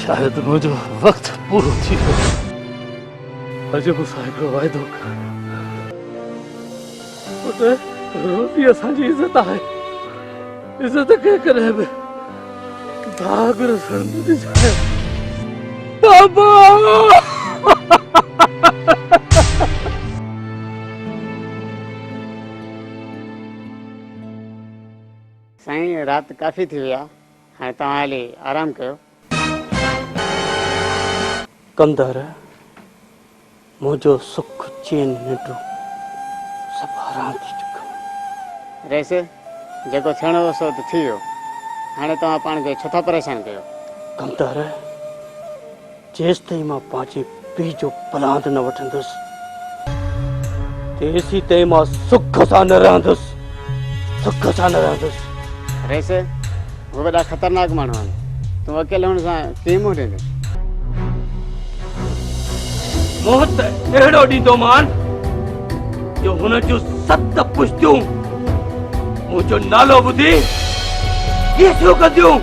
शायद मुझे वक्त पूरो थी अजय साहिब रो वायदो कर रोटी असांजी इज्जत है इज्जत के करे बे दाग रसण दी जाए बाबा साईं रात काफी थी विया हाणे तव्हां हली आराम कयो कंदर मुझो सुख चैन निंडो सब हराम थी चुका रहीस जेको थियणो हो सो त थी वियो हाणे तव्हां पाण खे छो था परेशान कयो कंदर जेस ताईं मां पंहिंजे पीउ जो पलांद न वठंदुसि तेसी ताईं मां सुख सां न रहंदुसि सुख सां न रहंदुसि रहीस वो वॾा ख़तरनाक माण्हू आहिनि तूं अकेले हुन सां कीअं मुंहुं ॾींदे मोह त अहिड़ो ॾींदो मान जो हुन जूं 7 पुश्तियूं मुंहिंजो नालो ॿुधी कीअं कंदियूं